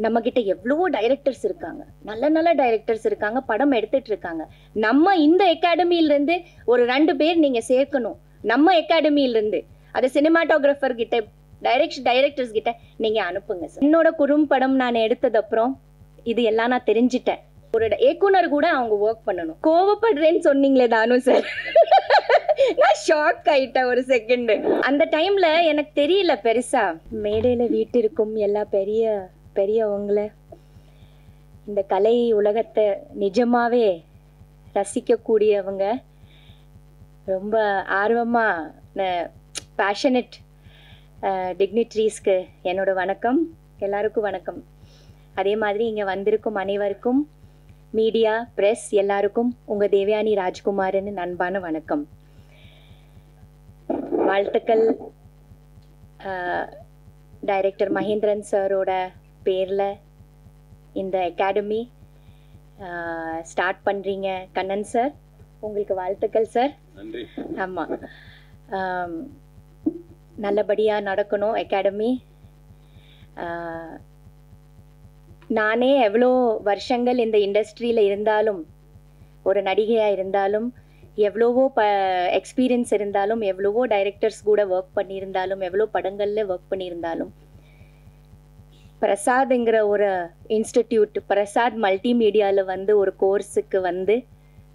நம்ம கிட்ட எவ்வளவோ டைரக்டர்ஸ் இருக்காங்க, நல்ல நல்ல டைரக்டர்ஸ் இருக்காங்க, படம் எடுத்துட்டு இருக்காங்க. நம்ம இந்த அகாடமியில இருந்து ஒரு 2 பேர் நீங்க சேர்க்கணும். நம்ம அகாடமியில இருந்து அது சினிமாட்டோகிராஃபர் கிட்ட, டைரக்டர்ஸ் கிட்ட நீங்க அனுப்புங்க சார். என்னோட குறும்படம் நான் எடுத்தது அப்புறம் இது எல்லாம் நான் தெரிஞ்சிட்டேன். ஒரு இயக்குனர் கூட அவங்க ஒர்க் பண்ணணும். கோவப்படுறேன்னு சொன்னீங்களே தானு சார், நான் ஷாக் ஆயிட்டேன் ஒரு செகண்ட். அந்த டைம்ல எனக்கு தெரியல பெருசா. மேடையில வீட்டிற்கும் எல்லா பெரியவங்கள, இந்த கலை உலகத்தை நிஜமாவே ரசிக்கக்கூடியவங்க, ரொம்ப ஆர்வமா பேஷனட் டிக்னிட்ரீஸ்க்கு என்னோட வணக்கம். எல்லாருக்கும் வணக்கம். அதே மாதிரி இங்கே வந்திருக்கும் அனைவருக்கும், மீடியா, பிரஸ் எல்லாருக்கும் உங்கள் தேவயானி ராஜ்குமார்னு அன்பான வணக்கம். வாழ்த்துக்கள். டைரக்டர் மகேந்திரன் சாரோட பேரில் இந்த அகாடமி ஸ்டார்ட் பண்ணுறீங்க. கண்ணன் சார், உங்களுக்கு வாழ்த்துக்கள் சார். ஆமாம், நல்லபடியாக நடக்கணும் அகாடமி. நானே எவ்வளோ வருஷங்கள் இந்த இண்டஸ்ட்ரியில் இருந்தாலும், ஒரு நடிகையாக இருந்தாலும், எவ்வளவோ எக்ஸ்பீரியன்ஸ் இருந்தாலும், எவ்வளவோ டைரக்டர்ஸ் கூட ஒர்க் பண்ணியிருந்தாலும், எவ்வளோ படங்களில் ஒர்க் பண்ணியிருந்தாலும், பிரசாத்ங்கிற ஒரு இன்ஸ்டிடியூட், பிரசாத் மல்டிமீடியாவில் வந்து ஒரு கோர்ஸுக்கு வந்து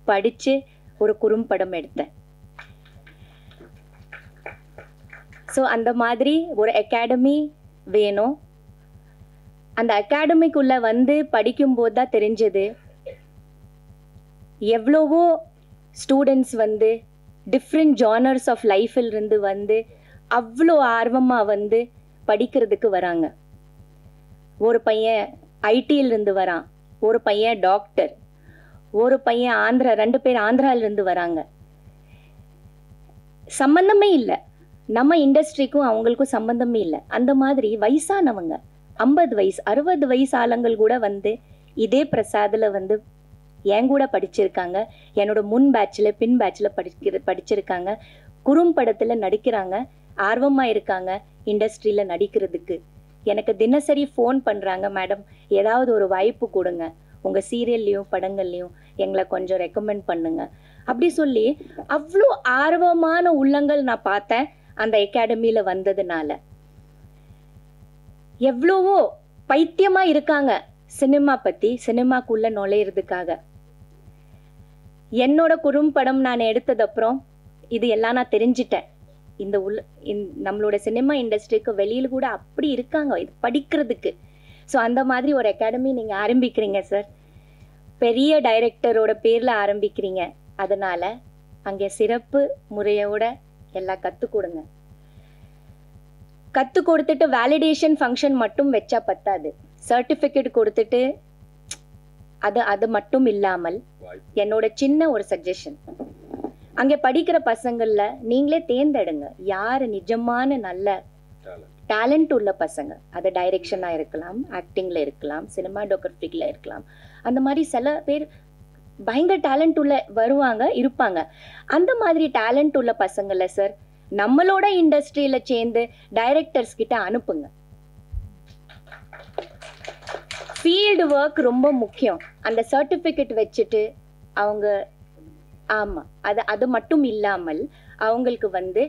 படித்து ஒரு குறும்படம் எடுத்தேன். ஸோ அந்த மாதிரி ஒரு அகாடமி வேணும். அந்த அகாடமிக்குள்ளே வந்து படிக்கும்போது தான் தெரிஞ்சது, எவ்வளவோ ஸ்டூடெண்ட்ஸ் வந்து டிஃப்ரெண்ட் ஜானர்ஸ் ஆஃப் லைஃபில் இருந்து வந்து அவ்வளோ ஆர்வமாக வந்து படிக்கிறதுக்கு வராங்க. ஒரு பையன் ஐடியிலிருந்து வரான், ஒரு பையன் டாக்டர், ஒரு பையன் ஆந்திரா, 2 பேர் ஆந்திராவிலிருந்து வராங்க. சம்பந்தமே இல்லை, நம்ம இண்டஸ்ட்ரிக்கும் அவங்களுக்கும் சம்பந்தமே இல்லை. அந்த மாதிரி வயசானவங்க, 50 வயசு 60 வயசு ஆளுங்கள் கூட வந்து இதே பிரசாதில் வந்து என் கூட படிச்சிருக்காங்க. என்னோட முன் பேட்சில் பின் பேட்சில் படிச்சிருக்காங்க. குறும்படத்தில் நடிக்கிறாங்க, ஆர்வமாக இருக்காங்க இண்டஸ்ட்ரியில் நடிக்கிறதுக்கு. எனக்கு தினசரி ஃபோன் பண்ணுறாங்க, மேடம் ஏதாவது ஒரு வாய்ப்பு கொடுங்க, உங்கள் சீரியல்லையும் படங்கள்லையும் எங்களை கொஞ்சம் ரெக்கமெண்ட் பண்ணுங்க அப்படி சொல்லி அவ்வளோ ஆர்வமான உள்ளங்கள் நான் பார்த்தேன் அந்த அகாடமியில் வந்ததுனால. எவ்வளவோ பைத்தியமா இருக்காங்க சினிமா பத்தி, சினிமாக்குள்ள நுழையிறதுக்காக. என்னோட குறும்படம் நான் எடுத்தது அப்புறம் இது எல்லாம் நான் தெரிஞ்சிட்டேன். இந்த நம்மளோட சினிமா இண்டஸ்ட்ரிக்கு வெளியில் கூட அப்படி இருக்காங்க இது படிக்கிறதுக்கு. ஸோ அந்த மாதிரி ஒரு அகாடமி நீங்க ஆரம்பிக்கிறீங்க சார், பெரிய டைரக்டரோட பேர்ல ஆரம்பிக்கிறீங்க. அதனால அங்கே சிறப்பு முறையோட எல்லாம் கற்றுக் கொடுங்க. கற்றுக் கொடுத்துட்டு வேலிடேஷன் ஃபங்க்ஷன் மட்டும் வச்சா பத்தாது, சர்டிஃபிகேட் கொடுத்துட்டு அது மட்டும் இல்லாமல் என்னோட சின்ன ஒரு சஜஷன், அங்கே படிக்கிற பசங்கள்ல நீங்களே தேர்ந்தெடுங்க யார் நிஜமான நல்ல டேலண்ட் உள்ள பசங்க. அது டைரக்ஷனாக இருக்கலாம், ஆக்டிங்கில் இருக்கலாம், சினிமாடோகிராஃபிக்கில் இருக்கலாம். அந்த மாதிரி சில பேர் பயங்கர டேலண்ட் உள்ள வருவாங்க இருப்பாங்க. அந்த மாதிரி டேலண்ட் உள்ள பசங்கள சார் நம்மளோட இண்டஸ்ட்ரியில சேர்ந்து டைரக்டர்ஸ் கிட்ட அனுப்புங்க. ஃபீல்டு ஒர்க் ரொம்ப முக்கியம். அந்த சர்டிஃபிகேட் வச்சுட்டு அவங்க, ஆமா, அது மட்டும் இல்லாமல் அவங்களுக்கு வந்து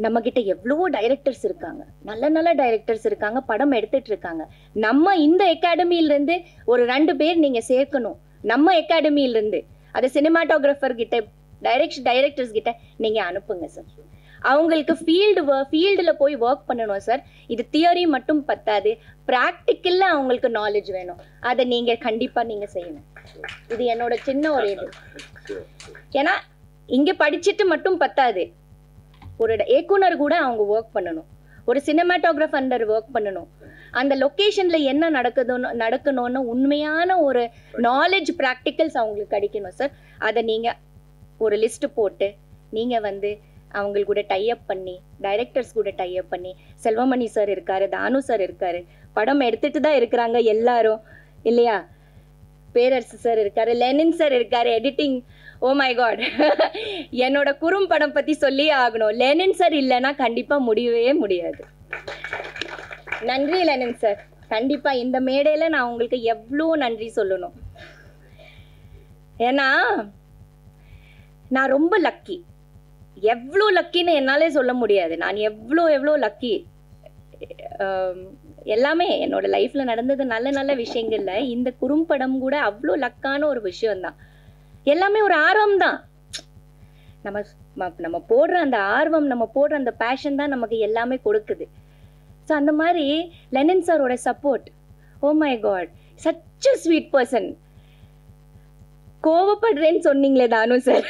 நம்ம கிட்ட எவ்வளவோ டைரக்டர்ஸ் இருக்காங்க, நல்ல நல்ல டைரக்டர்ஸ் இருக்காங்க, படம் எடுத்துட்டு இருக்காங்க. நம்ம இந்த அகாடமியில இருந்து ஒரு 2 பேர் நீங்க சேர்க்கணும். நம்ம அகாடமியில இருந்து அது சினிமாட்டோகிராஃபர் கிட்ட, டைரக்டர்ஸ் கிட்ட நீங்க அனுப்புங்க சார். அவங்களுக்கு ஃபீல்டில் போய் ஒர்க் பண்ணணும் சார். இது தியரி மட்டும் பத்தாது, ப்ராக்டிக்கல்ல அவங்களுக்கு நாலேஜ் வேணும். அதை நீங்க கண்டிப்பா நீங்க செய்யணும். இது என்னோட சின்ன ஒரு இது. ஏன்னா இங்க படிச்சுட்டு மட்டும் பத்தாது, ஒரு இயக்குனர் கூட அவங்க ஒர்க் பண்ணணும், ஒரு சினிமாட்டோகிராஃபர் அண்டர் ஒர்க் பண்ணணும். அந்த லொக்கேஷன்ல என்ன நடக்கணும்னு உண்மையான ஒரு நாலேஜ், ப்ராக்டிக்கல்ஸ் அவங்களுக்கு கிடைக்கணும் சார். அதை நீங்க ஒரு லிஸ்ட் போட்டு நீங்க வந்து அவங்க கூட டைப் பண்ணி, டைரக்டர்ஸ் கூட டைப் பண்ணி, செல்வமணி சார் இருக்காரு, தானு சார் இருக்காரு, படம் எடுத்துட்டு தான் இருக்கிறாங்க எல்லாரும் இல்லையா, பேரரசு சார் இருக்காரு, லெனின் சார் இருக்காரு, எடிட்டிங். ஓ மை காட், என்னோட குறும்படம் பத்தி சொல்லி ஆகணும். லெனின் சார் இல்லைன்னா கண்டிப்பா முடியவே முடியாது. நன்றி லெனின் சார். கண்டிப்பா இந்த மேடையில நான் உங்களுக்கு எவ்வளோ நன்றி சொல்லணும். ஏன்னா நான் ரொம்ப லக்கி. எவ்வளோ லக்கின்னு என்னாலே சொல்ல முடியாது. நான் எவ்வளோ லக்கி. எல்லாமே என்னோட லைஃப்ல நடந்தது நல்ல நல்ல விஷயங்கள்ல இந்த குறும்படம் கூட அவ்வளோ லக்கான ஒரு விஷயம்தான். எல்லாமே ஒரு ஆர்வம் தான். நம்ம போடுற அந்த ஆர்வம், நம்ம போடுற அந்த பேஷன் தான் நமக்கு எல்லாமே கொடுக்குது. ஸோ அந்த மாதிரி லெனின் சாரோட support, oh my god, such a sweet person. கோவப்படுறேன்னு சொன்னீங்களே தானு சார்,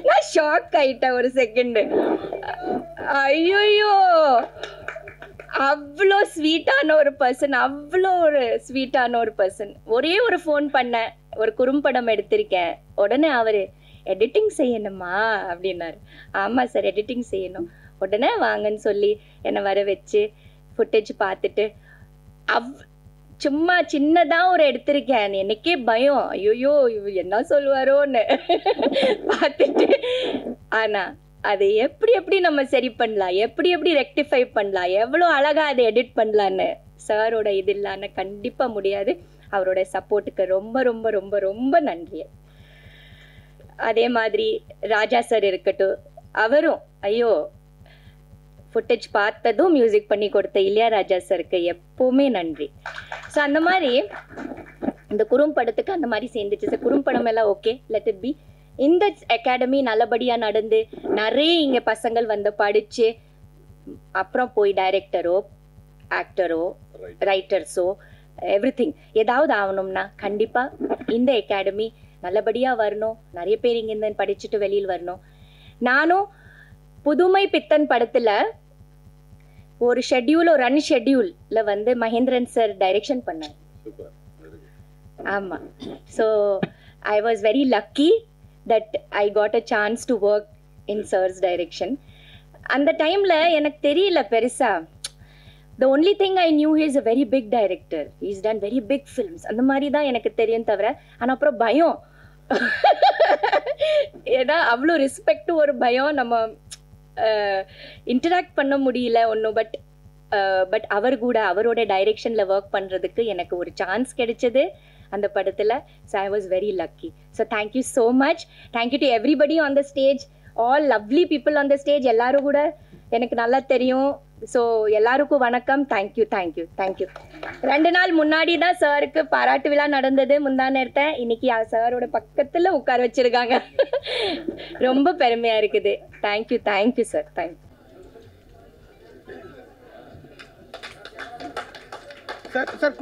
நான் ஷாக் ஆயிட்டேன் ஒரு செகண்ட். ஐயோ, அவ்வளோ ஸ்வீட்டான ஒரு பர்சன், அவ்வளோ ஒரு ஸ்வீட்டான ஒரு பர்சன். ஒரே ஒரு ஃபோன் பண்ணேன், ஒரு குறும்படம் எடுத்திருக்கேன். உடனே அவர் எடிட்டிங் செய்யணுமா அப்படின்னாரு. ஆமாம் சார், எடிட்டிங் செய்யணும். உடனே வாங்கன்னு சொல்லி என்னை வர வச்சு ஃபுட்டேஜ் பார்த்துட்டு, சும்மா சின்னதாக ஒரு எடுத்திருக்கேன். எனக்கே பயம், ஐயோயோ என்ன சொல்லுவாரோன்னு பார்த்துட்டு. ஆனால் அதை எப்படி நம்ம சரி பண்ணலாம், எப்படி ரெக்டிஃபை பண்ணலாம், எவ்வளோ அழகாக அதை எடிட் பண்ணலான்னு சாரோட இது இல்லாமல் கண்டிப்பாக முடியாது. அவரோட சப்போர்ட்டுக்கு ரொம்ப ரொம்ப ரொம்ப ரொம்ப நன்றி. அதே மாதிரி ராஜா சார் இருக்கட்டும், அவரும் ஐயோ ஃபுட்டேஜ் பார்த்ததும் மியூசிக் பண்ணி கொடுத்த இளையராஜா சாருக்கு எப்போவுமே நன்றி. ஸோ அந்த மாதிரி இந்த குறும்படத்துக்கு அந்த மாதிரி சேர்ந்துச்சு சார். குறும்படம் எல்லாம் ஓகே, லெட் இட் பி. இந்த அகாடமி நல்லபடியாக நடந்து நிறைய இங்கே பசங்கள் வந்து படித்து அப்புறம் போய் டைரக்டரோ ஆக்டரோ ரைட்டர்ஸோ எவ்ரிதிங் ஏதாவது ஆகணும்னா கண்டிப்பாக இந்த அகாடமி நல்லபடியாக வரணும். நிறைய பேர் இங்கேருந்து படிச்சுட்டு வெளியில் வரணும். நானும் புதுமை பித்தன் படத்தில் ஒரு ஷெட்யூல், ஒரு ரன் ஷெட்யூலில் வந்து மகேந்திரன் சார் டைரக்ஷன் பண்ணார். ஆமாம். So I was very lucky that I got a chance to work in sir's direction. அந்த டைமில் எனக்கு தெரியல பெருசா. The only thing I knew, he is a very big director. He's done very big films. அந்த மாதிரி தான் எனக்கு தெரியும் தவிர. ஆனால் அப்புறம் பயம், ஏன்னா அவ்வளோ ரெஸ்பெக்ட், ஒரு பயம், நம்ம இன்டராக்ட் பண்ண முடியல ஒன்றும். பட் அவர் கூட அவரோட டைரெக்ஷனில் ஒர்க் பண்ணுறதுக்கு எனக்கு ஒரு சான்ஸ் கிடைச்சது அந்த படத்தில். So I was very lucky. So thank you so much. Thank you to everybody on the stage, all lovely people on the stage. எல்லாரும் கூட எனக்கு நல்லா தெரியும். ஸோ எல்லாருக்கும் வணக்கம். தேங்க்யூ. 2 நாள் முன்னாடி தான் சாருக்கு பாராட்டு விழா நடந்தது, முந்தா நேரத்தை. இன்னைக்கு சாரோட பக்கத்தில் உட்கார வச்சிருக்காங்க. ரொம்ப பெருமையாக இருக்குது. Thank you sir. Thank you sir.